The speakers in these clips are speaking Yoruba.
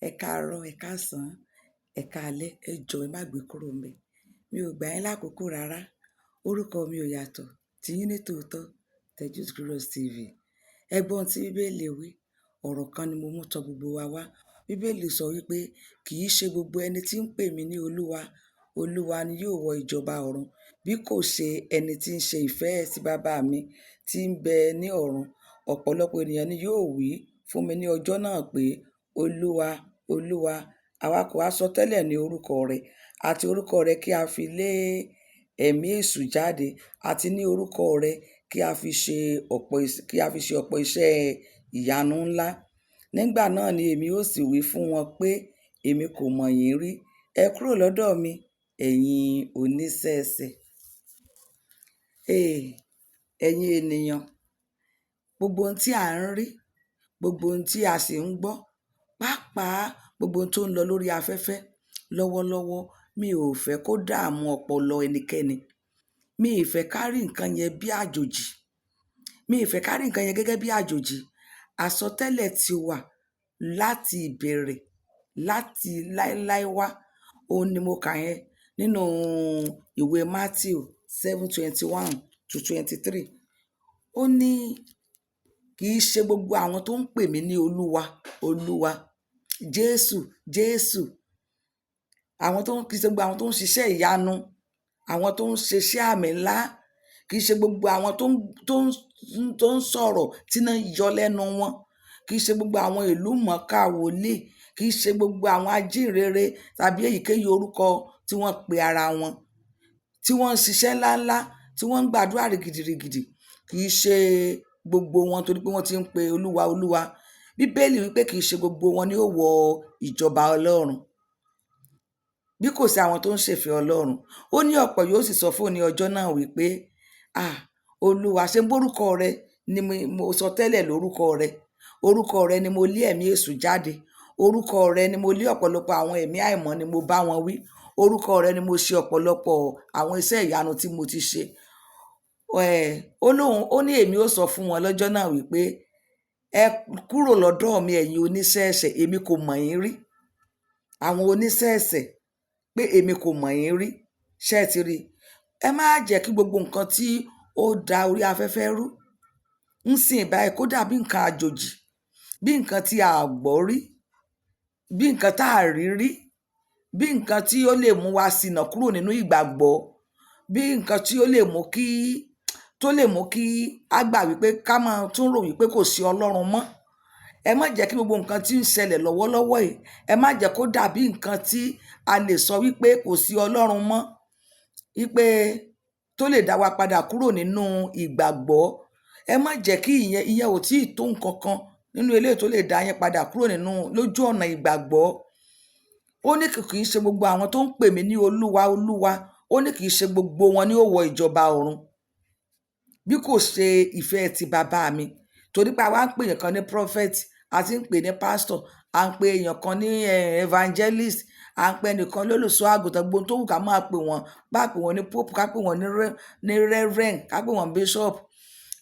Ẹ káàárọ̀, ẹ káàsán, ẹ káalẹ́, ẹ jọ̀ọ́ ẹ má gbé kúrò ńbẹ̀. Mi ò gbà yín lákòókò rárá. Orúkọ mi ò yàtọ̀. Tiyín ní tòótọ́, Tejuice Glorious TV. Ẹ gbọ́ ohun tí Bíbélì wí. Ọ̀rọ̀ kan ni mo mú tọ gbogbo wa wá. Bíbélì sọ wípé kì í ṣe gbogbo ẹni tí ń pè mí ní Olúwa, Olúwa ni yóò wọ ìjọba ọ̀run, bí kò ṣe ẹni tí ń ṣe ìfẹ́ sí bàbá mi tí ń bẹ ní ọ̀run. Ọ̀pọ̀lọpọ̀ ènìyàn ni yóò wí fún mi ní ọjọ́ náà pé, Olúwa, Olúwa, àwa kò ha sọtẹ́lẹ̀ ní orúkọ rẹ̀, àti orúkọ rẹ̀ kí a fi lé ẹ̀mí èṣù jáde, àti ní orúkọ rẹ̀ kí a fi ṣe ọ̀pọ̀ iṣẹ́ ìyanu ńlá. Nígbà náà ni èmi ó sì wí fún wọn pé, èmi kò mọ̀ yín rí. Ẹ kúrò lọ́dọ̀ mi, ẹ̀yin oníṣẹ́ ẹ̀ṣẹ̀. Ẹ̀yin ènìyàn, gbogbo ohun tí à ń rí, gbogbo ohun tí a sì ń gbọ́, pàápàá gbogbo ohun tó ń lọ lórí afẹ́fẹ́ lọ́wọ́lọ́wọ́, mi ò fẹ́ kó dààmú ọpọlọ ẹnikẹ́ni. Mi ì fẹ́ ká rí nǹkan yẹn bí àjòjì. Mi ì fẹ́ ká rí nǹkan yẹn gẹ́gẹ́ bí àjòjì. Àsọtẹ́lẹ̀ ti wà láti ìbẹ̀rẹ̀, láti láéláé wá. Òun ni mo kà yẹn nínú ìwé Matthew 7:21-23. Ó ní kì í ṣe gbogbo àwọn tó ń pè mí ní Olúwa, Olúwa, Jésù, Jésù. Kì í ṣe gbogbo àwọn tó ń ṣiṣẹ́ ìyanu, àwọn tó ń ṣiṣẹ́ àmì ńlá, kì í ṣe gbogbo àwọn tó ń sọ̀rọ̀ tí iná yọ lẹ́nu wọn, kì í ṣe gbogbo àwọn ìlú mọ̀ọ́ká wòlíì, kì í ṣe gbogbo àwọn ajínrere tàbí èyíkéyìí orúkọ tí wọ́n pe ara wọn, tí wọ́n ń ṣiṣẹ́ ńláńlá, tí wọ́n ń gbàdúrà rìgìdìrìgìdì, kì í ṣe gbogbo wọn torí pé wọ́n ti ń pe Olúwa, Olúwa. Bíbélì wípé kì í ṣe gbogbo wọn ni ó wọ ìjọba Ọlọ́run, bí kò sí àwọn tó ń ṣèfẹ́ Ọlọ́run. Ó ní ọ̀pọ̀ yóò sì sọ fún ní ọjọ́ náà wípé, Olúwa, ṣe bórúkọ rẹ ni mo sọ tẹ́lẹ̀ lórúkọ rẹ. Orúkọ rẹ ni mo lé ẹ̀mí èṣù jáde. Orúkọ rẹ ni mo lé ọ̀pọ̀lọpọ̀ àwọn ẹ̀mí àìmọ́ ni mo bá wọn wí. Orúkọ rẹ ni mo ṣe ọ̀pọ̀lọpọ̀ àwọn iṣẹ́ ìyanu tí mo ti ṣe. Ó ní èmi ó sọ fún wọn lọ́jọ́ náà wípé, ẹ kúrò lọ́dọ̀ mi ẹ̀yin oníṣẹ́ ẹ̀ṣẹ̀, èmi kò mọ̀ yín rí. Àwọn oníṣẹ́ ẹ̀ṣẹ̀ pé èmi kò mọ̀ yín rí. Ṣé ẹ ti rí? Ẹ má jẹ́ kí gbogbo nǹkan tí ó da orí afẹ́fẹ́ rú ń sìn báyìí kó dàbí nǹkan àjòjì, bí nǹkan tí a gbọ́ rí, bí nǹkan tá a rí rí, bí nǹkan tí ó lè mú wa ṣìnà kúrò nínú ìgbàgbọ́, bí nǹkan tí ó lè mú kí a gbà wípé ká máa tún rò wípé kò sí Ọlọ́run mọ́. Ẹ má jẹ́ kí gbogbo nǹkan tí ń ṣẹlẹ̀ lọ́wọ́lọ́wọ́ yìí, ẹ má jẹ́ kó dàbí nǹkan tí a lè sọ wípé kò sí Ọlọ́run mọ́, wípé tó lè dá wa padà kúrò nínú ìgbàgbọ́. Ẹ má jẹ́ kí ìyẹn ò tí ì tó nǹkan kan nínú eléyìí tó lè dá yín padà kúrò lójú ọ̀nà ìgbàgbọ́. Ó ní kì í ṣe gbogbo àwọn tó ń pè mí ní Olúwa, Olúwa. Ó ní kì í ṣe gbogbo wọn ni ó wọ ìjọba ọ̀run, bí kò ṣe ìfẹ́ ti bàbá mi. Torí pé àwa ń pè èèyàn kan ní prophet, a ti ń pè ní pastor, à ń pè èèyàn kan ní evangelist, à ń pè ẹnìkan lólùṣọ́ àgùntàn, gbogbo tó wù ká máa pè wọ́n, bá pè wọ́n ní pope, ká pè wọ́n ní reverend, ká pè wọ́n bishop.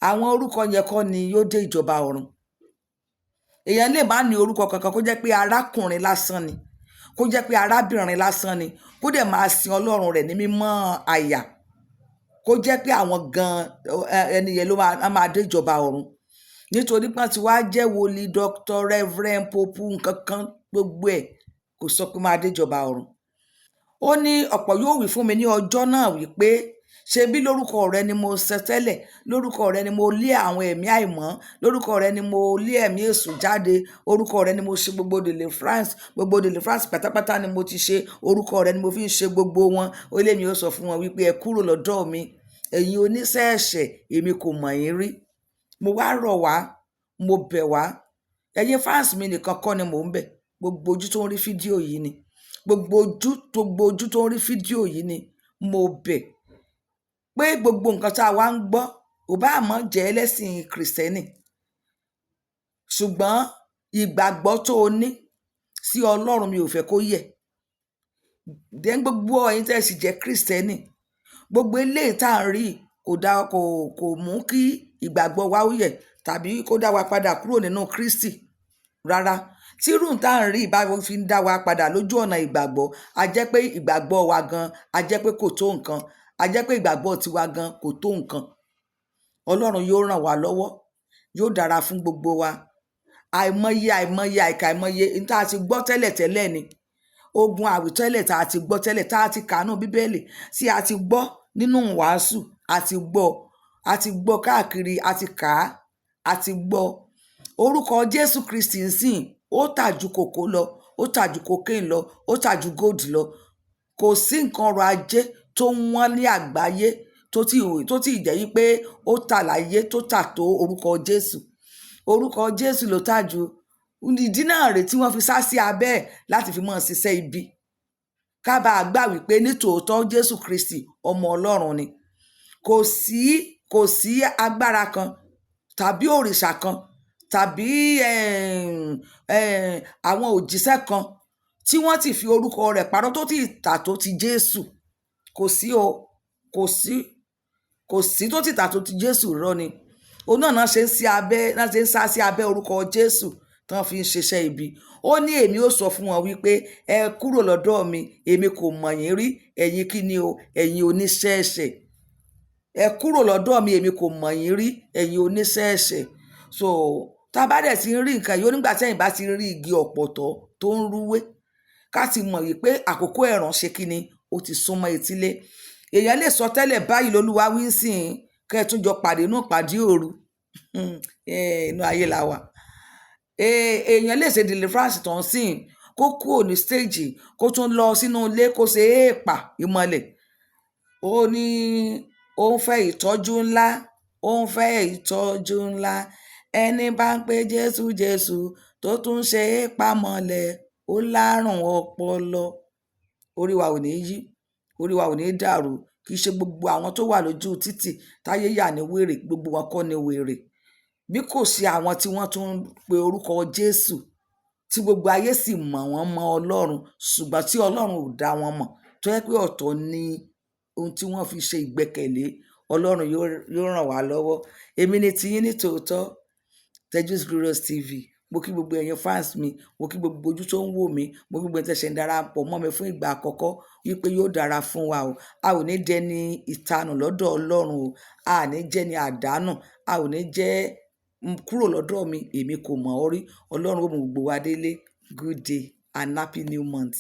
Àwọn orúkọ yẹn kọ́ ni yóò dé ìjọba ọ̀run. Èèyàn lè má ní orúkọ kankan kó jẹ́ pé arákùnrin lásán ni, kó jẹ́ pé arábìnrin lásán ni, kó dẹ̀ máa sin Ọlọ́run rẹ̀ ní mímọ́ àyà, kó jẹ́ pé àwọn gan ẹni yẹn ló máa dé ìjọba ọ̀run. Nítorí pé wọ́n ti wá jẹ́ wòlíì, doctor, reverend, pope, nǹkan kan, gbogbo ẹ̀ kò sọ pé máa dé ìjọba ọ̀run. Ó ní ọ̀pọ̀ yóò wí fún mi ní ọjọ́ náà wípé, ṣebí lórúkọ rẹ ni mo sọ tẹ́lẹ̀, lórúkọ rẹ ni mo lé àwọn ẹ̀mí àìmọ́, lórúkọ rẹ ni mo lé ẹ̀mí èṣù jáde, orúkọ rẹ ni mo ṣe gbogbo deliverance pátápátá ni mo ti ṣe, orúkọ rẹ ni mo fi ń ṣe gbogbo wọn. Ó lé mi ó sọ fún wọn wípé, ẹ kúrò lọ́dọ̀ mi ẹ̀yin oníṣẹ́ ẹ̀ṣẹ̀, èmi kò mọ̀ yín rí. Mo wá rọ̀ wá, mo bẹ̀ wá. Ẹ̀yin fans mi nìkan kọ́ ni mò ń bẹ̀, gbogbo ojú tó ń rí fídíò yìí ni, gbogbo ojú tó ń rí fídíò yìí ni mo bẹ̀ pé gbogbo nǹkan tá a wá ń gbọ́, ò bá àmọ́ jẹ́ ẹlẹ́sìn kìrìsìtẹ́nì, ṣùgbọ́n ìgbàgbọ́ tó o ní sí Ọlọ́run mi ò fẹ́ kó yẹ̀. Then gbogbo ẹ̀yin tẹ́ sì jẹ́ kìrìsìtẹ́nì, gbogbo eléyìí tá à ń rí kò mú kí ìgbàgbọ́ wa ó yẹ̀ tàbí kó dá wa padà kúrò nínú Kristi rárá. tí irú tá à ń rí ìbáwo fi ń dá wa padà lójú ọ̀nà ìgbàgbọ́, a jẹ́ pé ìgbàgbọ́ wa gan a jẹ́ pé kò tó nǹkan, a jẹ́ pé ìgbàgbọ́ tiwa gan kò tó nǹkan. Ọlọ́run yóò ràn wá lọ́wọ́, yóò dára fún gbogbo wa. Àìmọye àìmọye ní tá a ti gbọ́ tẹ́lẹ̀ ni, ogun àwítẹ́lẹ̀ tá a ti gbọ́ tẹ́lẹ̀, tá a ti kà nínú Bíbélì, tí a ti gbọ́ nínú wàásù, a ti gbọ́ káàkiri, a ti kà á, a ti gbọ́. Orúkọ Jésù Kristi ń sìn, ó tà ju kòkó lọ, ó tà ju cocaine lọ, ó tà ju gold lọ. Kò sí nǹkan ọrọ̀ ajé tó wọ́n ní àgbáyé tó ti jẹ́ yí pé ó tà láyé tó tà tó orúkọ Jésù. Orúkọ Jésù ló tà ju. Ìdí náà rèé tí wọ́n fi sá sí abẹ́ ẹ̀ láti fi máa ṣiṣẹ́ ibi. Ká bá gbà wípé nítòótọ́ Jésù Kristi ọmọ Ọlọ́run ni. Kò sí agbára kan tàbí òrìṣà kan tàbí àwọn òjíṣẹ́ kan tí wọ́n ti fi orúkọ rẹ̀ parọ́ tó ti tà tó ti Jésù. Kò sí o, kò sí tó ti tà tó ti Jésù, irọ́ ni. Òun náà ṣe ń sá sí abẹ́ orúkọ Jésù tán fi ń ṣiṣẹ́ ibi. Ó ní èmi ó sọ fún wọn wípé ẹ kúrò lọ́dọ̀ mi, èmi kò mọ̀ yín rí, ẹ̀yin kí ni o, ẹ̀yin oníṣẹ́ ẹ̀ṣẹ̀. Ẹ kúrò lọ́dọ̀ mi, èmi kò mọ̀ yín rí, ẹ̀yin oníṣẹ́ ẹ̀ṣẹ̀. So tá a bá dẹ̀ ti ń rí nǹkan yìí, nígbà tí ẹ̀yin bá ti rí igi ọ̀pọ̀tọ́ tó ń rúwé, ká ti mọ̀ wípé àkókò ẹ̀rùn ṣe kí ni, ó ti súnmọ́ etílé. Èèyàn lè sọ tẹ́lẹ̀ báyìí lolúwa wí sìn, kẹ́ ẹ tún jọ pàdé inú ìpàdé òru. Inú ayé la wà. Èèyàn lè ṣe deliverance tó ń sìn, kó kúrò ní stage, kó tún lọ sínú ilé, kó ṣe èèpà ìmọ̀lẹ̀. Ó ní ó ń fẹ́ ìtọ́jú ńlá, ó ń fẹ́ ìtọ́jú ńlá. Ẹni bá ń pe Jésù Jésù tó tún ṣe èèpà mọ́lẹ̀, ó lárùn ọpọlọ. Orí wa ò ní yí, orí wa ò ní dàrú. Kì í ṣe gbogbo àwọn tó wà lójú títì táyé yà ní wèrè, gbogbo wọn kọ́ ni wèrè. Bí kò sí àwọn tí wọ́n tún ń pe orúkọ Jésù, tí gbogbo ayé sì mọ̀ wọ́n mọ Ọlọ́run, ṣùgbọ́n tí Ọlọ́run ò dá wọn mọ̀, tó yẹ pé ọ̀tọ̀ ni ohun tí wọ́n fi ṣe ìgbẹ́kẹ̀lé. Ọlọ́run yóò ràn wá lọ́wọ́. Èmi ni tiyín ní tòótọ́, Teju's Glorious TV. Mo kí gbogbo ẹ̀yin fans mi, mo kí gbogbo ojú tó ń wò mí, mo kí gbogbo ẹ̀yin tẹ̀sẹ̀ ń darapọ̀ mọ́ mi fún ìgbà àkọ́kọ́, wípé yóò dára fún wa o. A ò ní dẹni ìtanù lọ́dọ̀ Ọlọ́run o. A ò ní jẹ́ ni àdánù, a ò ní jẹ́ kúrò lọ́dọ̀ mi, èmi kò mọ̀ ọ́ rí. Ọlọ́run ó mú gbogbo wa délé. Good day and happy new month.